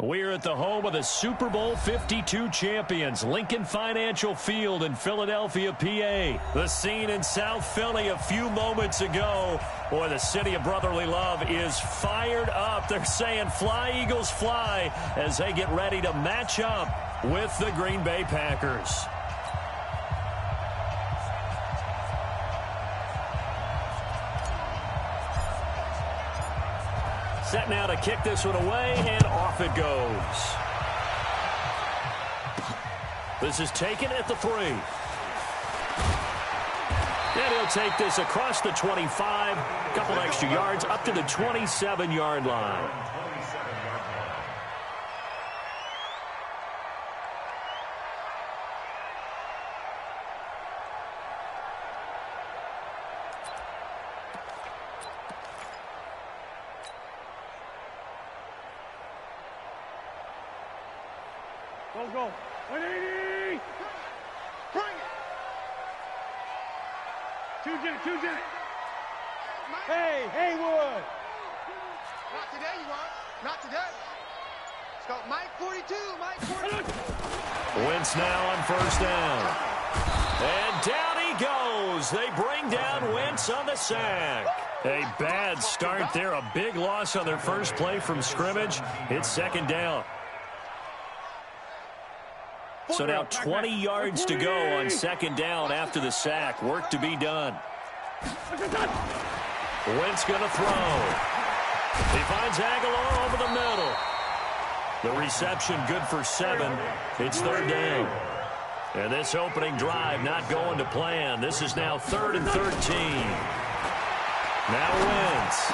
We're at the home of the Super Bowl 52 champions, Lincoln Financial Field in Philadelphia, PA. The scene in South Philly a few moments ago. Boy, the city of brotherly love is fired up. They're saying, "Fly, Eagles, fly," as they get ready to match up with the Green Bay Packers. Set now to kick this one away, and off it goes. This is taken at the 3. And he'll take this across the 25, a couple extra yards, up to the 27-yard line. Go. 180! Bring it! Two jet. Hey, Haywood! Not today, you want? Not today. It's got Mike 42, Mike 42. Wentz now on first down. And down he goes. They bring down Wentz on the sack. A bad start there. A big loss on their first play from scrimmage. It's second down. So now 20 yards to go on second down after the sack. Work to be done. Wentz going to throw. He finds Aguilar over the middle. The reception good for 7. It's third down. And this opening drive not going to plan. This is now 3rd and 13. Now Wentz.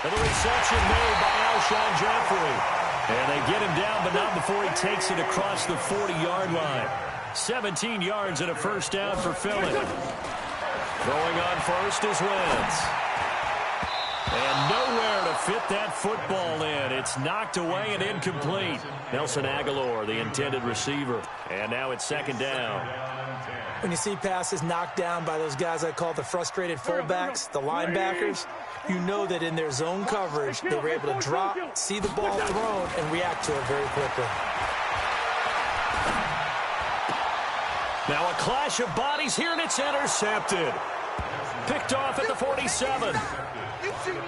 And the reception made by Alshon Jeffrey. And they get him down, but not before he takes it across the 40-yard line. 17 yards and a first down for Philly. Throwing on first is Wentz. And nowhere to fit that football in. It's knocked away and incomplete. Nelson Aguilar, the intended receiver. And now it's second down. When you see passes knocked down by those guys I call the frustrated fullbacks, the linebackers, you know that in their zone coverage, they were able to drop, see the ball thrown, and react to it very quickly. Now a clash of bodies here, and it's intercepted. Picked off at the 47.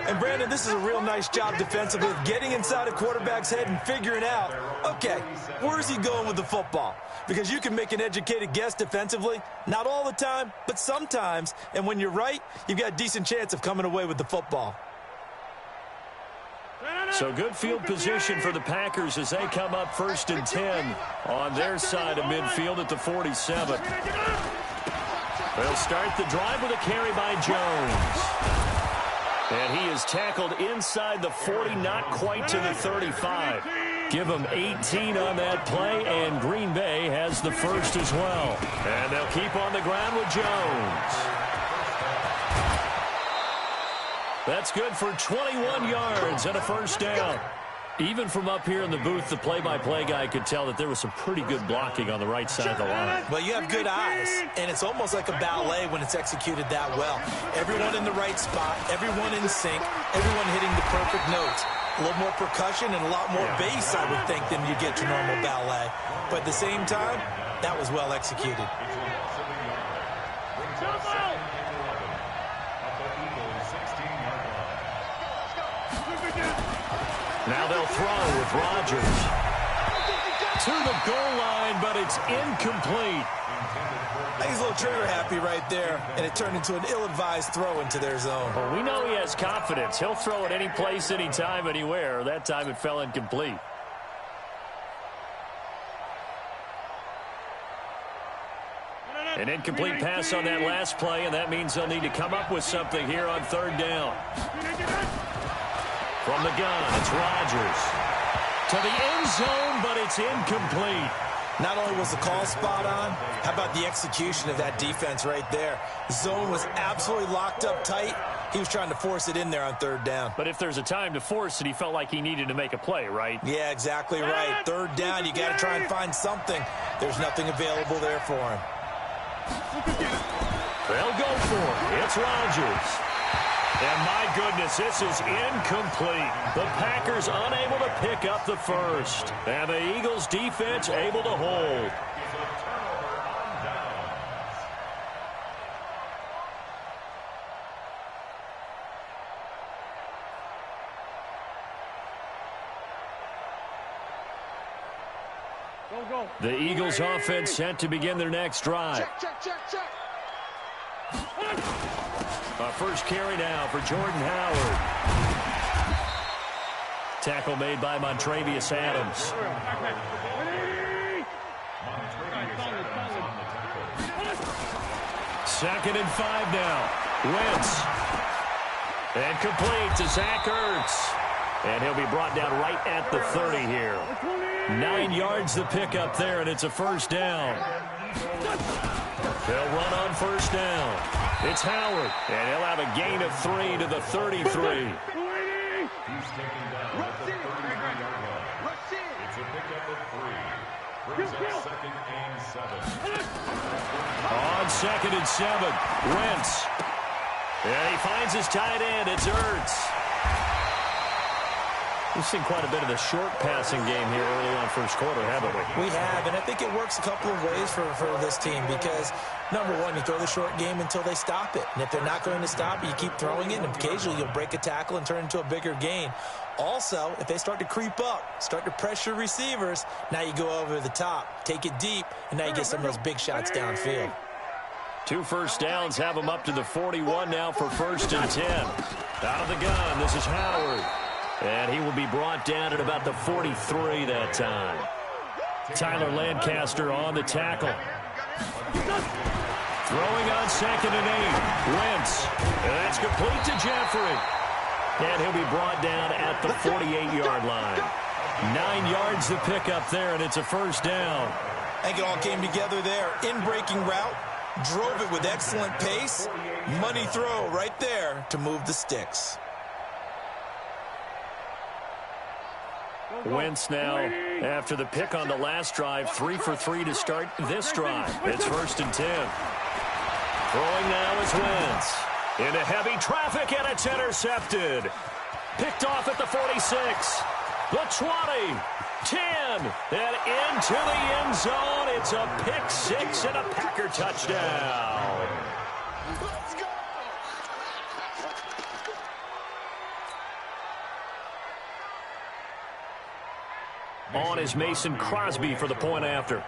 And, Brandon, this is a real nice job defensively of getting inside a quarterback's head and figuring out, okay, where's he going with the football? Because you can make an educated guess defensively, not all the time, but sometimes. And when you're right, you've got a decent chance of coming away with the football. So good field position for the Packers as they come up 1st and 10 on their side of midfield at the 47. They'll start the drive with a carry by Jones. And he is tackled inside the 40, not quite to the 35. Give them 18 on that play, and Green Bay has the first as well. And they'll keep on the ground with Jones. That's good for 21 yards and a first down. Even from up here in the booth, the play-by-play guy could tell that there was some pretty good blocking on the right side of the line. Well, you have good eyes, and it's almost like a ballet when it's executed that well. Everyone in the right spot, everyone in sync, everyone hitting the perfect notes. A little more percussion and a lot more bass, I would think, than you get to normal ballet. But at the same time, that was well executed. Now they'll throw with Rodgers. To the goal line, but it's incomplete. He's a little trigger happy right there, and it turned into an ill-advised throw into their zone. Well, we know he has confidence. He'll throw it any place, anytime, anywhere. That time it fell incomplete. An incomplete pass on that last play, and that means they'll need to come up with something here on third down. From the gun, it's Rodgers. To the end zone, but it's incomplete. Not only was the call spot on, how about the execution of that defense right there? The zone was absolutely locked up tight. He was trying to force it in there on third down. But if there's a time to force it, he felt like he needed to make a play, right? Yeah, exactly right. Third down, you got to try and find something. There's nothing available there for him. They'll go for it. It's Rodgers. And my goodness, this is incomplete. The Packers unable to pick up the first. And the Eagles defense able to hold. The Eagles offense set to begin their next drive. Check. First carry now for Jordan Howard. Tackle made by Montravius Adams. Second and 5 now. Wentz. And complete to Zach Ertz. And he'll be brought down right at the 30 here. 9 yards the pickup there, and it's a first down. They'll run on first down. It's Howard, and he'll have a gain of 3 to the 33. He's taken down at the 33-yard line. It's a pickup of 3. Brings up 2nd and 7. On 2nd and 7, Wentz. And he finds his tight end. It's Ertz. We've seen quite a bit of the short passing game here early on first quarter, haven't we? We have, and I think it works a couple of ways for this team because, number one, you throw the short game until they stop it. And if they're not going to stop it, you keep throwing it, and occasionally you'll break a tackle and turn it into a bigger gain. Also, if they start to creep up, start to pressure receivers, now you go over the top, take it deep, and now you get some of those big shots downfield. 2 first downs have them up to the 41 now for 1st and 10. Out of the gun, this is Howard. And he will be brought down at about the 43 that time. Tyler Lancaster on the tackle. Throwing on 2nd and 8. Wentz. And that's complete to Jeffrey. And he'll be brought down at the 48-yard line. 9 yards the pickup there, and it's a first down. I think it all came together there. In-breaking route. Drove it with excellent pace. Money throw right there to move the sticks. Wentz now, after the pick on the last drive, 3 for 3 to start this drive. It's 1st and 10. Throwing now is Wentz. Into heavy traffic, and it's intercepted. Picked off at the 46. The 20. 10. And into the end zone. It's a pick 6 and a Packer touchdown. On is Mason Crosby for the point after.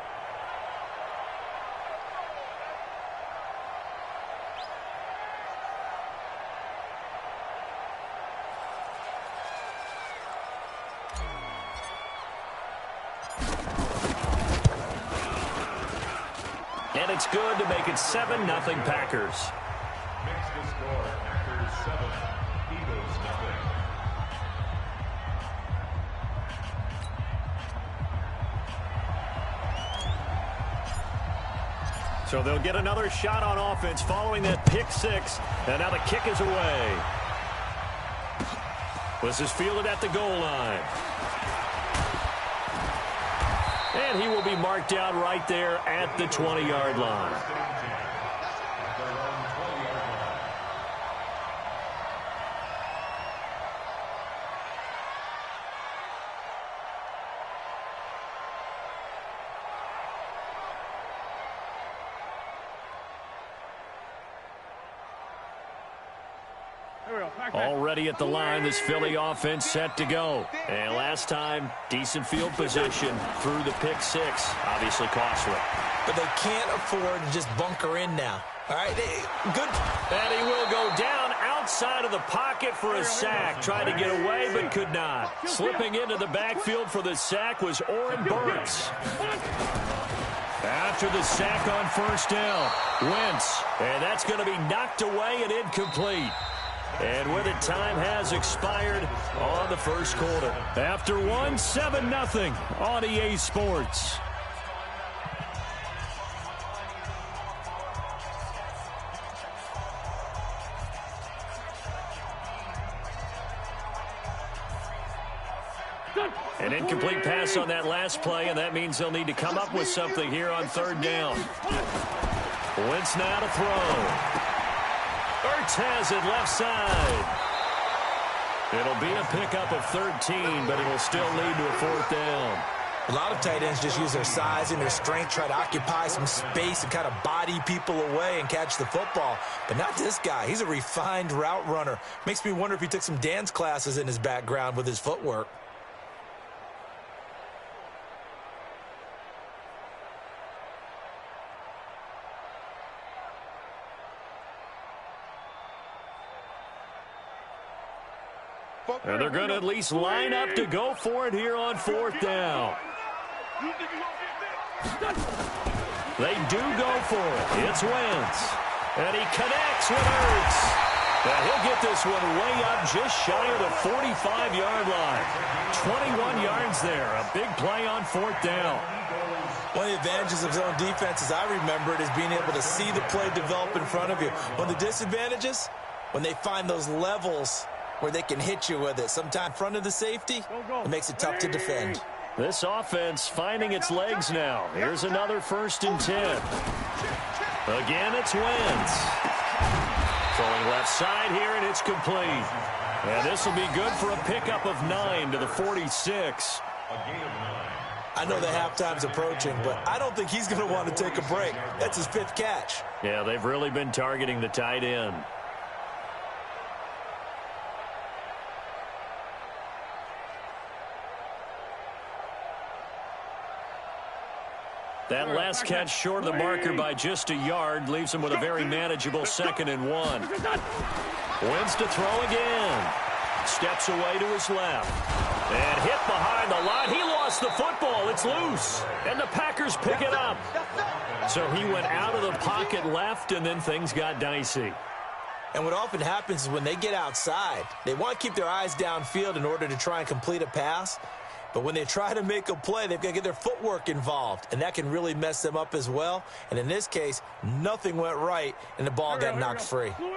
And it's good to make it 7-0 Packers. Makes the score Packers 7, Eagles 0. So they'll get another shot on offense following that pick 6. And now the kick is away. This is fielded at the goal line. And he will be marked down right there at the 20-yard line. Already at the line, this Philly offense set to go. And last time, decent field position through the pick 6. Obviously costly. But they can't afford to just bunker in now. All right, good. And he will go down outside of the pocket for a sack. Tried to get away, but could not. Slipping into the backfield for the sack was Oren Burks. After the sack on first down, Wentz. And that's going to be knocked away and incomplete. And with it, time has expired on the first quarter. After one, 7-0 on EA Sports. An incomplete pass on that last play, and that means they'll need to come up with something here on third down. Wentz now to throw. Ertz has it left side. It'll be a pickup of 13, but it'll still lead to a 4th down. A lot of tight ends just use their size and their strength, try to occupy some space and kind of body people away and catch the football. But not this guy. He's a refined route runner. Makes me wonder if he took some dance classes in his background with his footwork. And they're going to at least line up to go for it here on 4th down. They do go for it. It's Wentz. And he connects with Ertz. And he'll get this one way up just shy of the 45-yard line. 21 yards there. A big play on 4th down. One of the advantages of zone defense, as I remember it, is being able to see the play develop in front of you. One of the disadvantages, when they find those levels where they can hit you with it. Sometimes in front of the safety, it makes it tough to defend. This offense finding its legs now. Here's another 1st and 10. Again, it's Wentz. Throwing left side here, and it's complete. And this will be good for a pickup of 9 to the 46. I know the halftime's approaching, but I don't think he's going to want to take a break. That's his 5th catch. Yeah, they've really been targeting the tight end. That last catch short of the marker by just a yard leaves him with a very manageable 2nd and 1. Wins to throw again. Steps away to his left. And hit behind the line. He lost the football. It's loose. And the Packers pick it up. So he went out of the pocket left, and then things got dicey. And what often happens is when they get outside, they want to keep their eyes downfield in order to try and complete a pass. But when they try to make a play, they've got to get their footwork involved, and that can really mess them up as well. And in this case, nothing went right, and the ball got knocked free. 46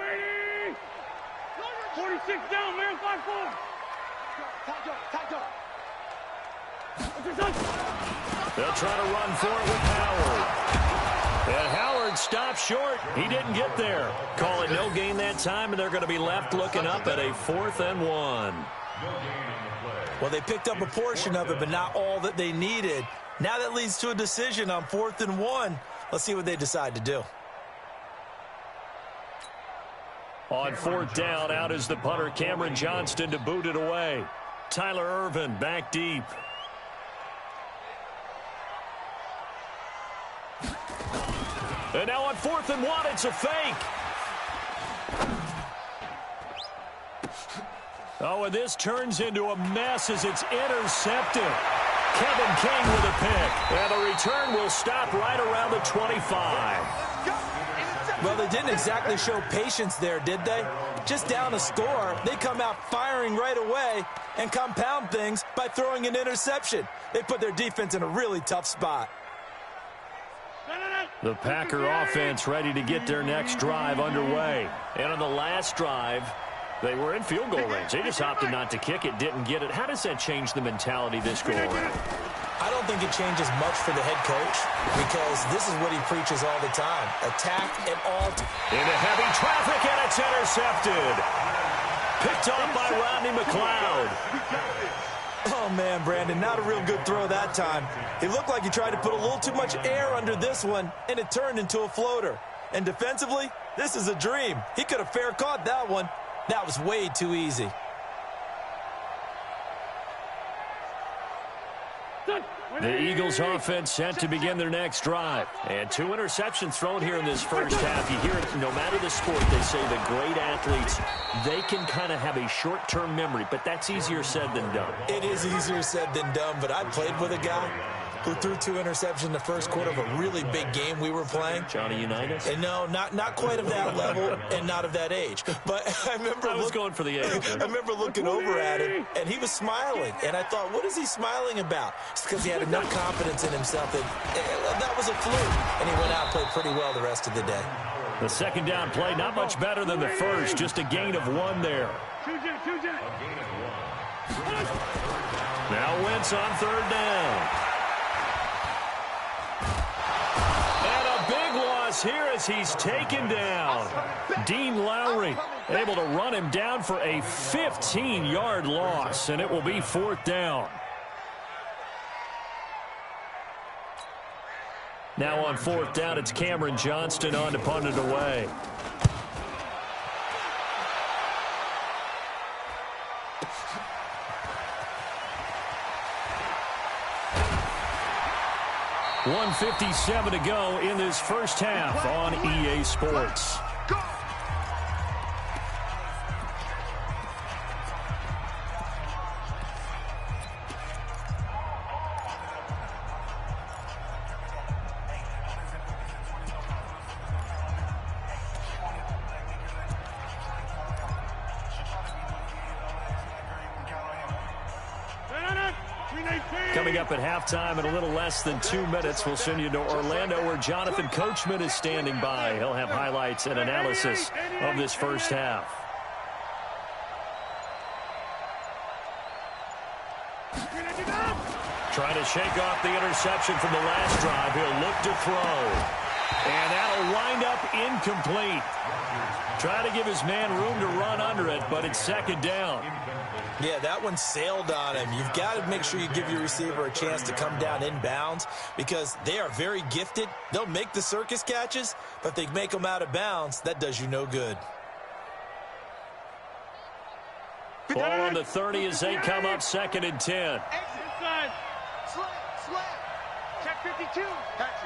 down, man, 5-4. They'll try to run for it with Howard. And Howard stopped short. He didn't get there. Call it no gain that time, and they're going to be left looking up at a 4th and 1. Well, they picked up a portion of it, but not all that they needed. Now that leads to a decision on 4th and 1. Let's see what they decide to do. On 4th down, out is the punter, Cameron Johnston, to boot it away. Tyler Irvin back deep. And now on 4th and 1, it's a fake. Oh, and this turns into a mess as it's intercepted. Kevin King with a pick. And the return will stop right around the 25. Well, they didn't exactly show patience there, did they? Just down a score, they come out firing right away and compound things by throwing an interception. They put their defense in a really tough spot. The Packer offense ready to get their next drive underway. And on the last drive, they were in field goal range. They just opted not to kick it, didn't get it. How does that change the mentality this go around? I don't think it changes much for the head coach because this is what he preaches all the time. Attack at all times. Into heavy traffic, and it's intercepted. Picked off by Rodney McLeod. Oh, man, Brandon, not a real good throw that time. It looked like he tried to put a little too much air under this one, and it turned into a floater. And defensively, this is a dream. He could have fair caught that one. That was way too easy. The Eagles offense set to begin their next drive. And 2 interceptions thrown here in this first half. You hear it, no matter the sport, they say the great athletes, they can kind of have a short-term memory, but that's easier said than done. It is easier said than done, but I played with a guy who threw 2 interceptions in the first quarter of a really big game we were playing. Johnny Unitas? And no, not quite of that level and not of that age. But I remember I was going for the age. I remember looking over at him, and he was smiling. And I thought, what is he smiling about? It's because he had enough confidence in himself that was a fluke. And he went out and played pretty well the rest of the day. The second down play, not much better than the first. Just a gain of 1 there. Now Wentz on 3rd down. loss here as he's taken down. Dean Lowry able to run him down for a 15-yard loss, and it will be 4th down. Now on 4th down, it's Cameron Johnston on to punt it away. .157 to go in this first half on EA Sports. Coming up at halftime in a little less than 2 minutes, we'll send you to Orlando where Jonathan Coachman is standing by. He'll have highlights and analysis of this first half. Trying to shake off the interception from the last drive. He'll look to throw. And that'll wind up incomplete. Trying to give his man room to run under it, but it's 2nd down. Yeah, that one sailed on him. You've got to make sure you give your receiver a chance to come down inbounds because they are very gifted. They'll make the circus catches, but if they make them out of bounds, that does you no good. Ball on the 30 as they come up 2nd and 10. Inside. Slant. Check 52. Hatch.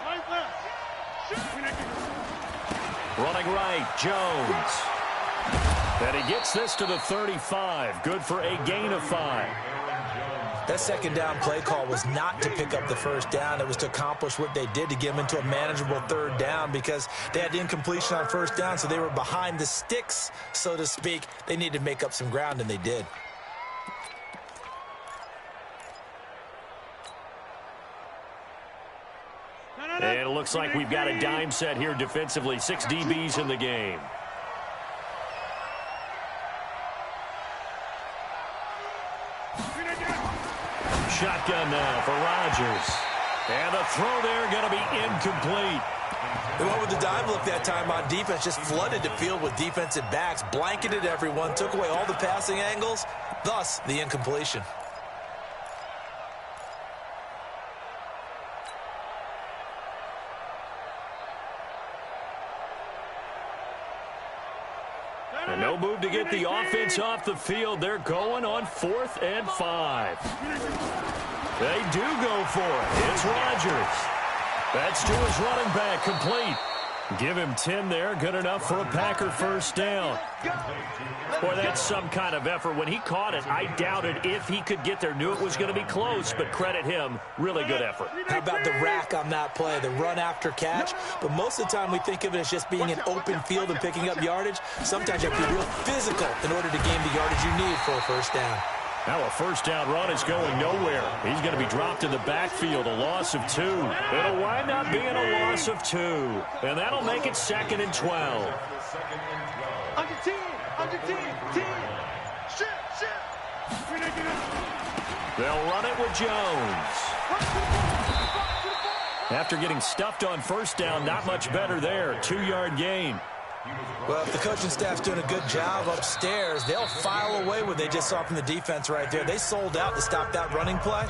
Right left. Running right, Jones. And he gets this to the 35. Good for a gain of 5. That 2nd down play call was not to pick up the 1st down. It was to accomplish what they did to get them into a manageable 3rd down because they had incompletion on 1st down, so they were behind the sticks, so to speak. They needed to make up some ground, and they did. And it looks like we've got a dime set here defensively. 6 DBs in the game. Shotgun now for Rodgers. And the throw there going to be incomplete. They went with the dime look that time on defense, just flooded the field with defensive backs, blanketed everyone, took away all the passing angles, thus the incompletion. And no move to get the offense off the field. They're going on 4th and 5. They do go for it. It's Rodgers. That's to his running back, complete. Give him 10 there, good enough for a Packer 1st down. Boy, that's some kind of effort. When he caught it, I doubted if he could get there. Knew it was going to be close, but credit him. Really good effort. How about the rack on that play, the run after catch? But most of the time we think of it as just being an open field and picking up yardage. Sometimes you have to be real physical in order to gain the yardage you need for a 1st down. Now a 1st down run is going nowhere. He's going to be dropped in the backfield, a loss of 2. It'll wind up being a loss of 2. And that'll make it 2nd and 12. Under 10. Shit. They'll run it with Jones. After getting stuffed on 1st down, not much better there. 2-yard gain. Well, if the coaching staff's doing a good job upstairs, they'll file away what they just saw from the defense right there. They sold out to stop that running play.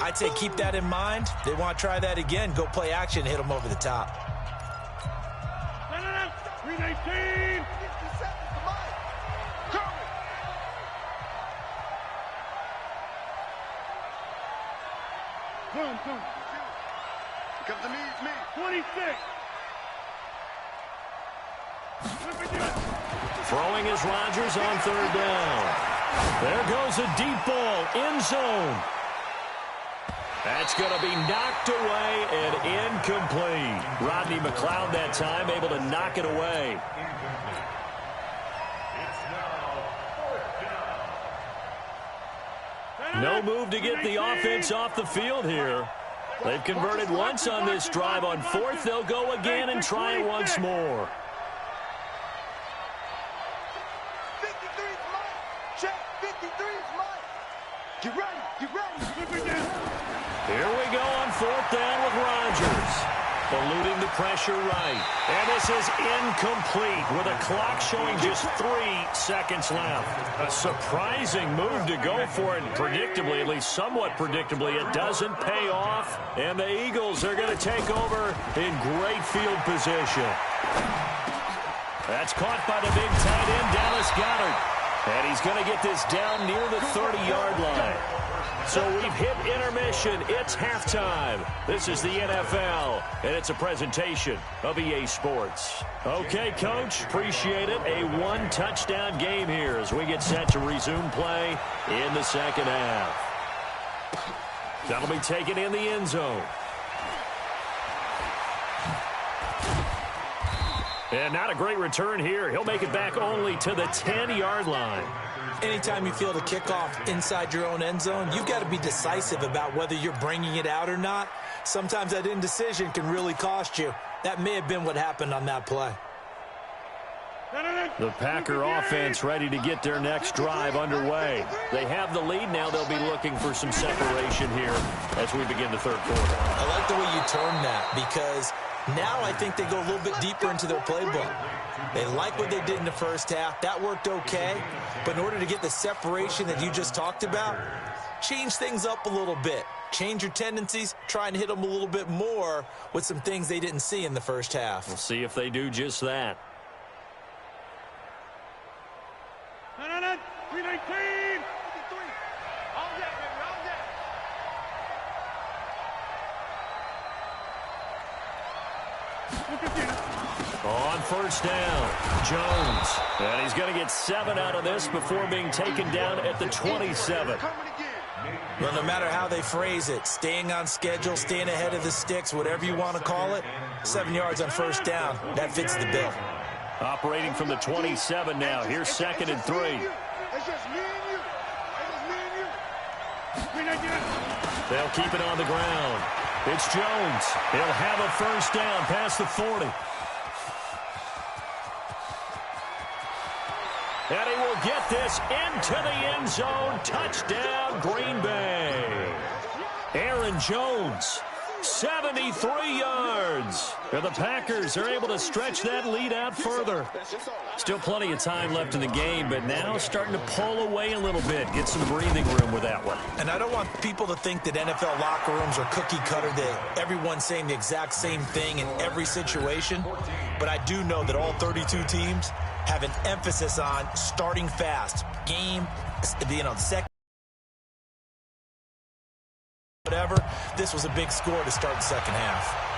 I'd say keep that in mind. They want to try that again. Go play action and hit them over the top. 319. Come. Come to me, it's me. 26. Throwing is Rodgers on 3rd down. There goes a deep ball, end zone. That's going to be knocked away and incomplete. Rodney McLeod that time able to knock it away. No move to get the offense off the field here. They've converted once on this drive. On 4th, they'll go again and try it once more. 53's Mike. Check, 53's Mike. Get ready. Here we go on 4th down with Rodgers. Eluding the pressure right. And this is incomplete with a clock showing just 3 seconds left. A surprising move to go for it. Predictably, at least somewhat predictably, it doesn't pay off. And the Eagles are going to take over in great field position. That's caught by the big tight end, Dallas Goedert. And he's going to get this down near the 30-yard line. So we've hit intermission. It's halftime. This is the NFL, and it's a presentation of EA Sports. Okay, Coach, appreciate it. A one-touchdown game here as we get set to resume play in the second half. That'll be taken in the end zone. And not a great return here. He'll make it back only to the 10-yard line. Anytime you field a kickoff inside your own end zone, you've got to be decisive about whether you're bringing it out or not. Sometimes that indecision can really cost you. That may have been what happened on that play. The Packer offense ready to get their next drive underway. They have the lead now. They'll be looking for some separation here as we begin the third quarter. I like the way you term that because now I think they go a little bit deeper into their playbook. They like what they did in the first half. That worked okay. But in order to get the separation that you just talked about, change things up a little bit. Change your tendencies. Try and hit them a little bit more with some things they didn't see in the first half. We'll see if they do just that. 319. All that, baby, all that. On first down, Jones. And he's going to get 7 out of this before being taken down at the 27. Well, no matter how they phrase it, staying on schedule, staying ahead of the sticks, whatever you want to call it, 7 yards on first down, that fits the bill. Operating from the 27 now. Here's 2nd and 3. It's just me and you. It's just me and you. They'll keep it on the ground. It's Jones. He'll have a first down past the 40. And he will get this into the end zone. Touchdown, Green Bay. Aaron Jones, 73 yards. And the Packers are able to stretch that lead out further. Still plenty of time left in the game, but now starting to pull away a little bit. Get some breathing room with that one. And I don't want people to think that NFL locker rooms are cookie cutter, that everyone's saying the exact same thing in every situation. But I do know that all 32 teams have an emphasis on starting fast. Game, second, whatever. This was a big score to start the second half.